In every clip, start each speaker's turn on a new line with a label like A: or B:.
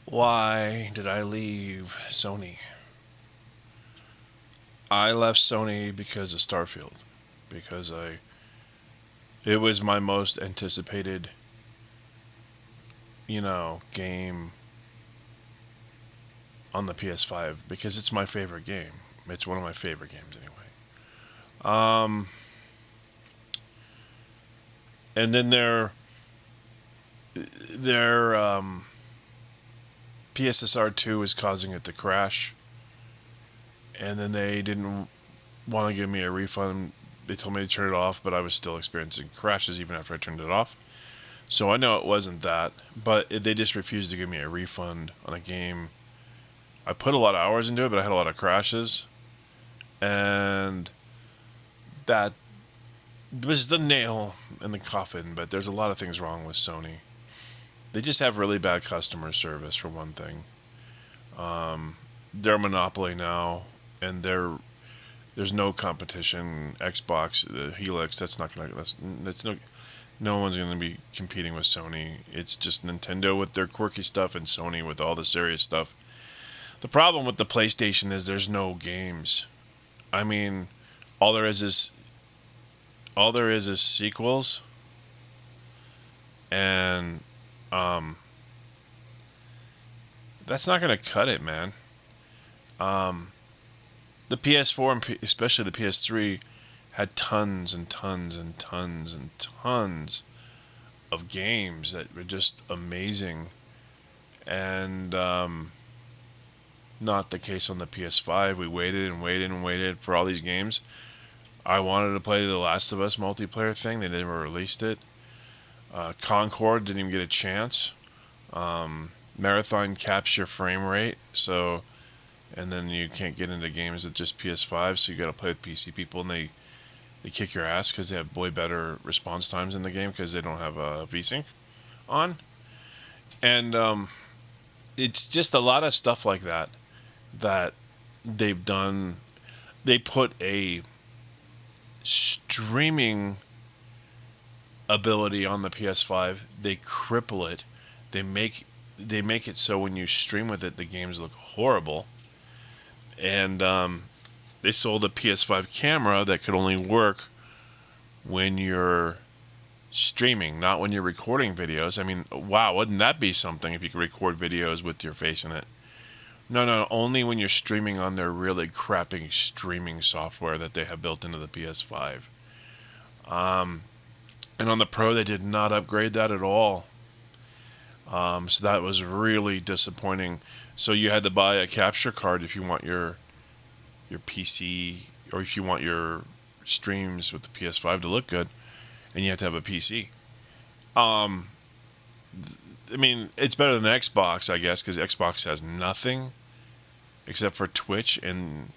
A: Why did I leave Sony? I left Sony because of Starfield. Because it was my most anticipated, game on the PS5 because it's my favorite game. It's one of my favorite games anyway. Um, and then their PSSR 2 is causing it to crash, and then they didn't want to give me a refund. They told me to turn it off, but I was still experiencing crashes even after I turned it off. So I know it wasn't that, but they just refused to give me a refund on a game. I put a lot of hours into it, but I had a lot of crashes, and that was the nail in the coffin. But there's a lot of things wrong with Sony. They just have really bad customer service, for one thing. They're a monopoly now, and there's no competition. Xbox, Helix, that's no one's going to be competing with Sony. It's just Nintendo with their quirky stuff and Sony with all the serious stuff. The problem with the PlayStation is there's no games. I mean, all there is sequels, and that's not going to cut it, man. The PS4 and especially the PS3 had tons and tons and tons and tons of games that were just amazing, and not the case on the PS5. We waited and waited and waited for all these games. I wanted to play the Last of Us multiplayer thing. They never released it. Concord didn't even get a chance. Marathon caps your frame rate, and then you can't get into games with just PS5, so you got to play with PC people, and they kick your ass because they have way better response times in the game because they don't have a VSync on, and it's just a lot of stuff like that they've done. They put a streaming ability on the PS5. They cripple it. They make it so when you stream with it, the games look horrible. And they sold a PS5 camera that could only work when you're streaming, not when you're recording videos. I mean, wow, wouldn't that be something if you could record videos with your face in it? No, only when you're streaming on their really crappy streaming software that they have built into the PS5. And on the Pro, they did not upgrade that at all. So that was really disappointing. So you had to buy a capture card if you want your PC, or if you want your streams with the PS5 to look good, and you have to have a PC. I mean, it's better than Xbox, I guess, because Xbox has nothing except for Twitch, and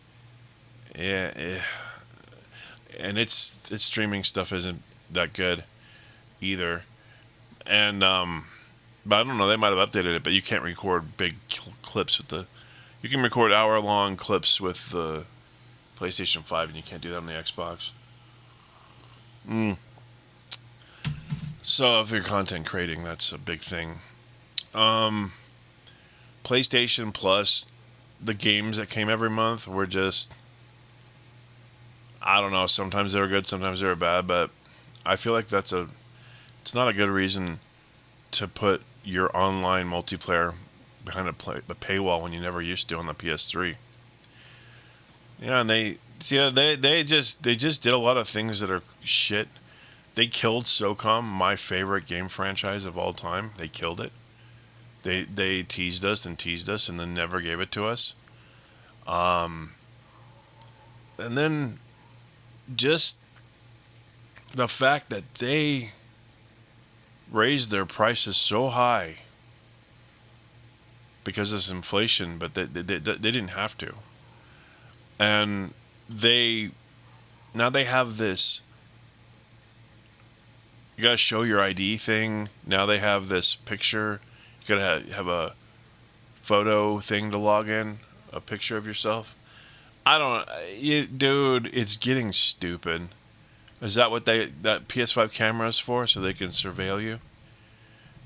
A: yeah, and its streaming stuff isn't that good either. And but I don't know, they might have updated it, but you can't record big clips with the. You can record hour-long clips with the PlayStation 5, and you can't do that on the Xbox. So if you're content creating, that's a big thing. PlayStation Plus, the games that came every month were just, I don't know, sometimes they were good, sometimes they were bad, but I feel like it's not a good reason to put your online multiplayer behind a paywall when you never used to on the PS3. Yeah, and they just did a lot of things that are shit. They killed SOCOM, my favorite game franchise of all time. They killed it. They teased us and teased us and then never gave it to us. And then just the fact that they raised their prices so high because of inflation, but they didn't have to. And now they have this, you gotta show your ID thing. Now they have this picture. You gotta have a photo thing to log in, a picture of yourself. Dude, it's getting stupid. Is that what that PS5 camera is for? So they can surveil you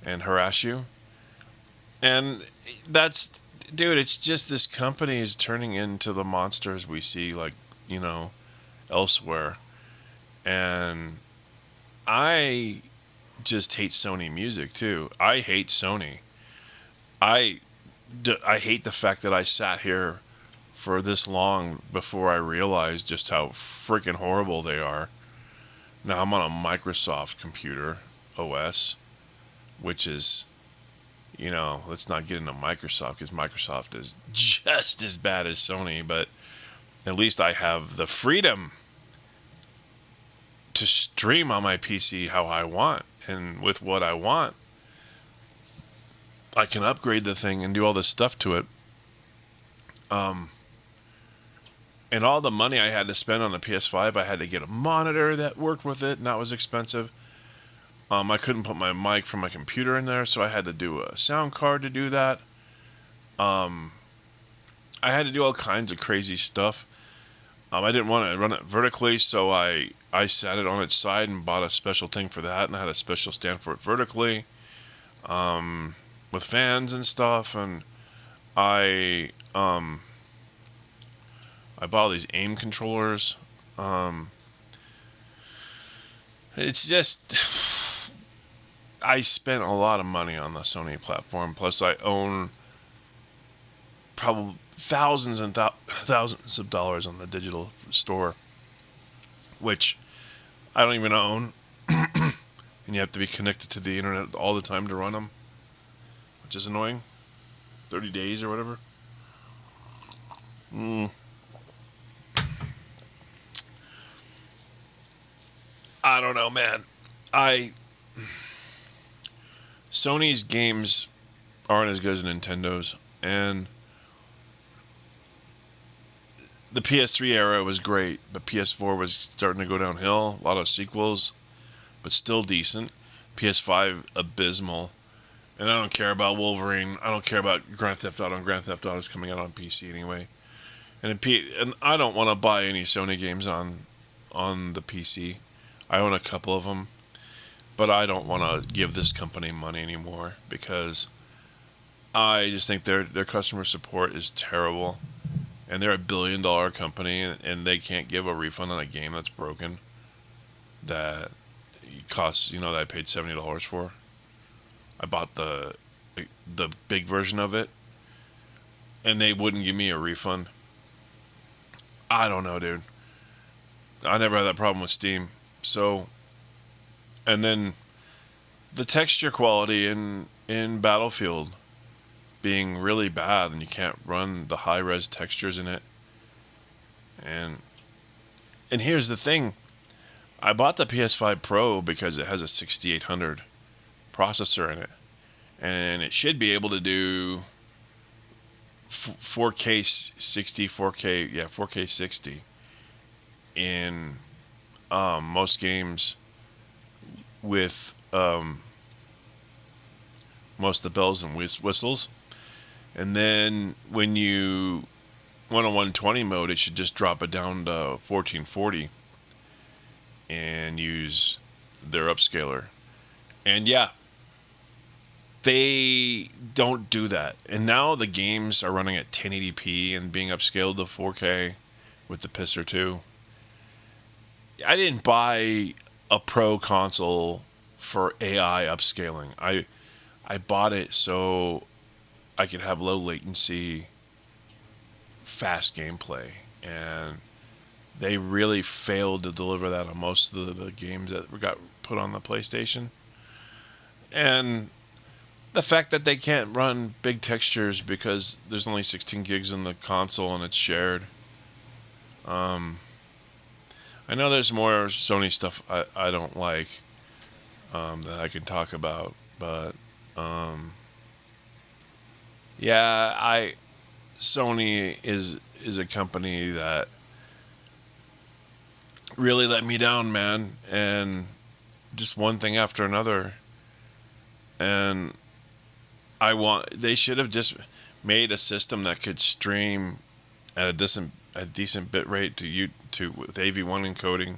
A: and harass you? And that's, dude, it's just this company is turning into the monsters we see, like, you know, elsewhere. And I just hate Sony music too. I hate Sony. I, I hate the fact that I sat here for this long before I realized just how freaking horrible they are. Now I'm on a Microsoft computer OS, which is, you know, let's not get into Microsoft because Microsoft is just as bad as Sony, but at least I have the freedom to stream on my PC how I want and with what I want. I can upgrade the thing and do all this stuff to it. And all the money I had to spend on the PS5, I had to get a monitor that worked with it, and that was expensive. I couldn't put my mic from my computer in there, so I had to do a sound card to do that. I had to do all kinds of crazy stuff. I didn't want to run it vertically, so I sat it on its side and bought a special thing for that, and I had a special stand for it vertically, with fans and stuff. And I bought all these aim controllers. It's just, I spent a lot of money on the Sony platform. Plus, I own probably thousands and thousands of dollars on the digital store, which I don't even own. And you have to be connected to the internet all the time to run them, which is annoying. 30 days or whatever. I don't know, man. Sony's games aren't as good as Nintendo's, and the PS3 era was great, but PS4 was starting to go downhill. A lot of sequels, but still decent. PS5 abysmal, and I don't care about Wolverine. I don't care about Grand Theft Auto. And Grand Theft Auto is coming out on PC anyway, and I don't want to buy any Sony games on the PC. I own a couple of them, but I don't want to give this company money anymore because I just think their customer support is terrible, and they're a $1 billion company, and they can't give a refund on a game that's broken that costs, you know, that I paid $70 for. I bought the big version of it, and they wouldn't give me a refund. I don't know, dude. I never had that problem with Steam. So, and then the texture quality in Battlefield being really bad, and you can't run the high-res textures in it. And here's the thing. I bought the PS5 Pro because it has a 6800 processor in it. And it should be able to do 4K 60, 4K 60 in most games with most of the bells and whistles. And then when you went on 120 mode, it should just drop it down to 1440 and use their upscaler. And yeah, they don't do that. And now the games are running at 1080p and being upscaled to 4K with the Pisser 2. I didn't buy a Pro console for AI upscaling. I bought it so I could have low latency, fast gameplay, and they really failed to deliver that on most of the games that got put on the PlayStation. And the fact that they can't run big textures because there's only 16 gigs in the console and it's shared. I know there's more Sony stuff I don't like that I can talk about, but yeah, Sony is a company that really let me down, man, and just one thing after another. And they should have just made a system that could stream at a decent bit rate with AV1 encoding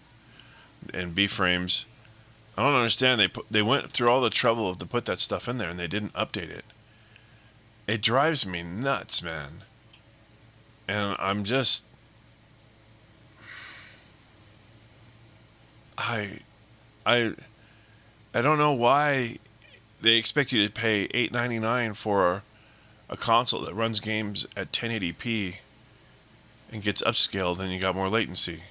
A: and B frames. I don't understand. They went through all the trouble to put that stuff in there, and they didn't update it. It drives me nuts, man. And I'm just, I, I, I don't know why they expect you to pay $8.99 for a console that runs games at 1080p and gets upscaled and you got more latency.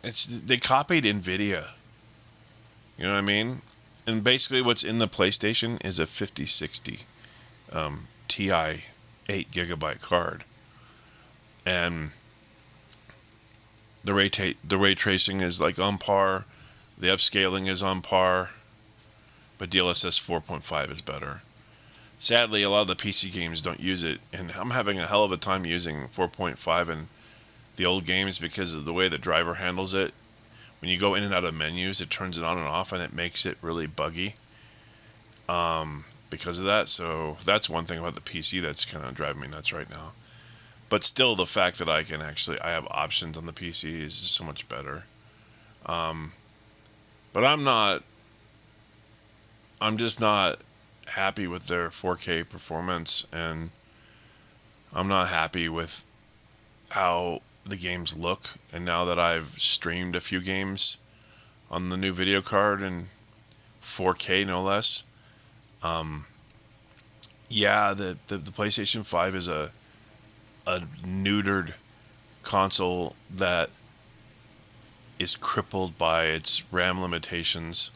A: They copied Nvidia. You know what I mean? And basically, what's in the PlayStation is a 5060 Ti 8 GB card, and the ray tracing is like on par, the upscaling is on par, but DLSS 4.5 is better. Sadly, a lot of the PC games don't use it, and I'm having a hell of a time using 4.5 in the old games because of the way the driver handles it. When you go in and out of menus, it turns it on and off, and it makes it really buggy because of that. So that's one thing about the PC that's kind of driving me nuts right now. But still, the fact that I have options on the PC is just so much better. But I'm just not happy with their 4K performance, and I'm not happy with how the games look. And now that I've streamed a few games on the new video card in 4K no less, yeah, the PlayStation 5 is a neutered console that is crippled by its RAM limitations,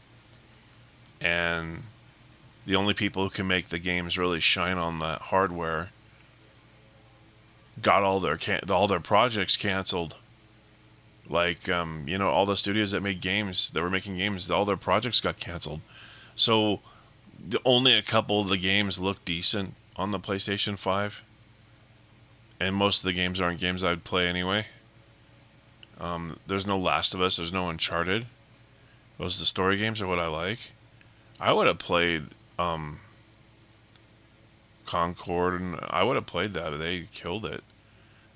A: and the only people who can make the games really shine on that hardware got all their projects canceled. Like all the studios that were making games, all their projects got canceled. So only a couple of the games look decent on the PlayStation 5, and most of the games aren't games I'd play anyway. There's no Last of Us, there's no Uncharted. Those the story games are what I like. I would have played Concord, and I would have played that. They killed it.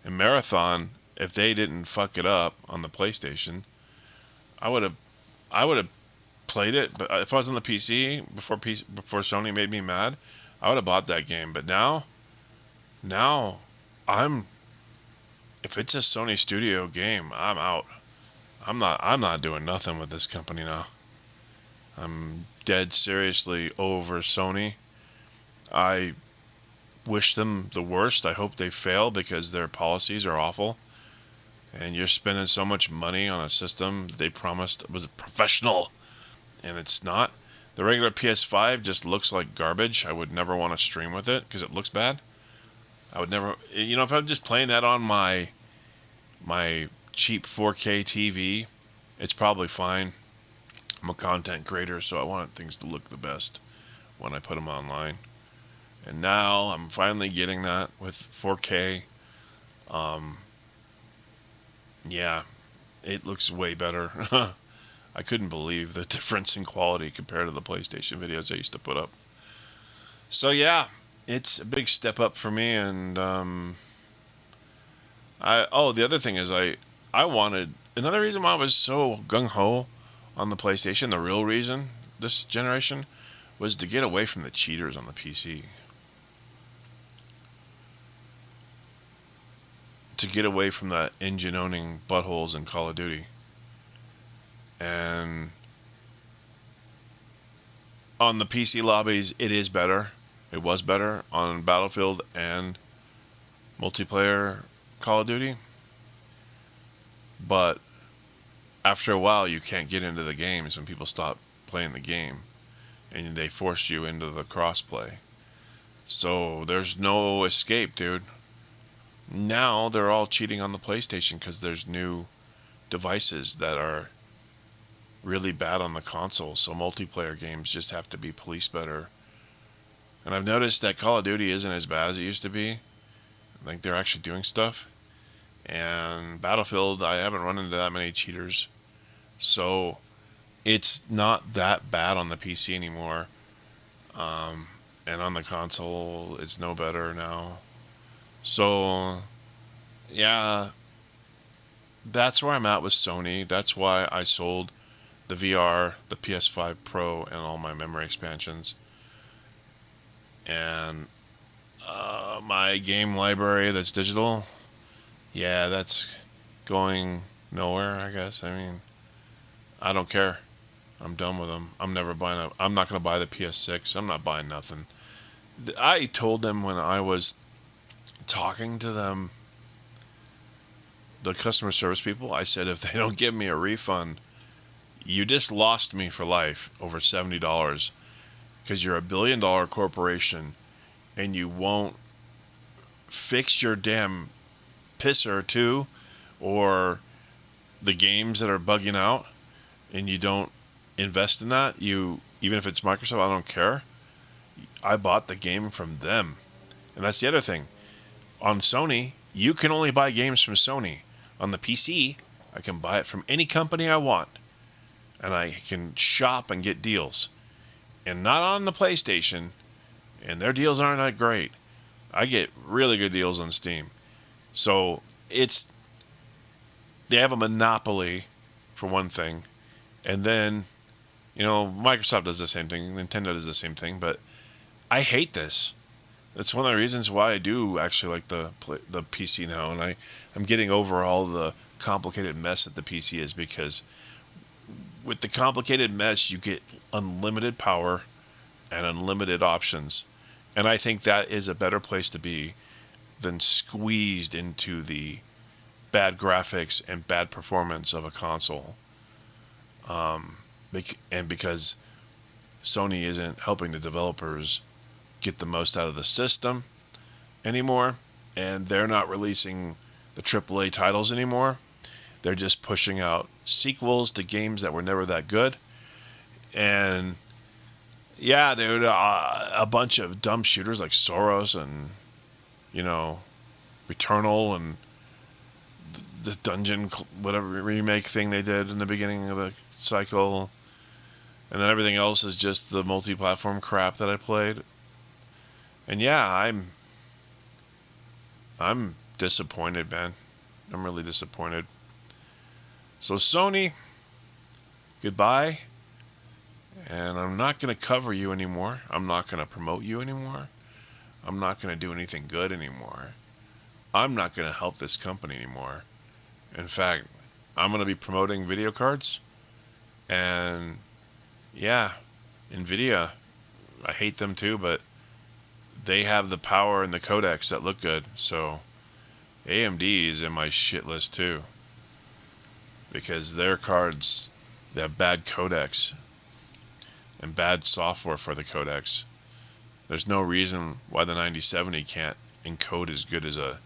A: And Marathon, if they didn't fuck it up on the PlayStation, I would have played it. But if I was on the PC before Sony made me mad, I would have bought that game. But now if it's a Sony Studio game, I'm out. I'm not doing nothing with this company now. I'm dead seriously over Sony. I wish them the worst. I hope they fail because their policies are awful. And you're spending so much money on a system they promised was professional, and it's not. The regular PS5 just looks like garbage. I would never want to stream with it because it looks bad. I would never, if I'm just playing that on my cheap 4K TV, it's probably fine. I'm a content creator, so I want things to look the best when I put them online. And now I'm finally getting that with 4K. Yeah, it looks way better. I couldn't believe the difference in quality compared to the PlayStation videos I used to put up. So yeah, it's a big step up for me. And the other thing is I wanted, another reason why I was so gung-ho on the PlayStation, the real reason this generation, was to get away from the cheaters on the PC. To get away from the engine-owning buttholes in Call of Duty. And on the PC lobbies, it is better. It was better on Battlefield and multiplayer Call of Duty. But after a while, you can't get into the games when people stop playing the game. And they force you into the crossplay. So there's no escape, dude. Now they're all cheating on the PlayStation because there's new devices that are really bad on the console. So multiplayer games just have to be policed better. And I've noticed that Call of Duty isn't as bad as it used to be. I think they're actually doing stuff. And Battlefield, I haven't run into that many cheaters. So it's not that bad on the PC anymore. And on the console, it's no better now. So, yeah, that's where I'm at with Sony. That's why I sold the VR, the PS5 Pro, and all my memory expansions. And my game library that's digital, yeah, that's going nowhere, I guess. I mean, I don't care. I'm done with them. I'm never buying I'm not going to buy the PS6. I'm not buying nothing. I told them when I was talking to them, the customer service people, I said, if they don't give me a refund, you just lost me for life over $70 because you're a billion-dollar corporation and you won't fix your damn pisser too, or the games that are bugging out, and you don't invest in that. You, even if it's Microsoft, I don't care. I bought the game from them. And that's the other thing. On Sony, you can only buy games from Sony. On the PC, I can buy it from any company I want. And I can shop and get deals. And not on the PlayStation. And their deals aren't that great. I get really good deals on Steam. So they have a monopoly for one thing. And then, Microsoft does the same thing. Nintendo does the same thing. But I hate this. That's one of the reasons why I do actually like the PC now. And I'm getting over all the complicated mess that the PC is, because with the complicated mess, you get unlimited power and unlimited options. And I think that is a better place to be than squeezed into the bad graphics and bad performance of a console. And because Sony isn't helping the developers get the most out of the system anymore, and they're not releasing the AAA titles anymore. They're just pushing out sequels to games that were never that good. And yeah, dude, a bunch of dumb shooters like Soros and, Returnal and the Dungeon, whatever remake thing they did in the beginning of the cycle. And then everything else is just the multi-platform crap that I played. And yeah, I'm disappointed, man. I'm really disappointed. So Sony, goodbye. And I'm not going to cover you anymore. I'm not going to promote you anymore. I'm not going to do anything good anymore. I'm not going to help this company anymore. In fact, I'm going to be promoting video cards. And yeah, NVIDIA, I hate them too, but they have the power and the codecs that look good. So AMD is in my shit list too, because their cards, they have bad codecs and bad software for the codecs. There's no reason why the 9070 can't encode as good as a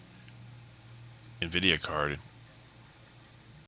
A: NVIDIA card.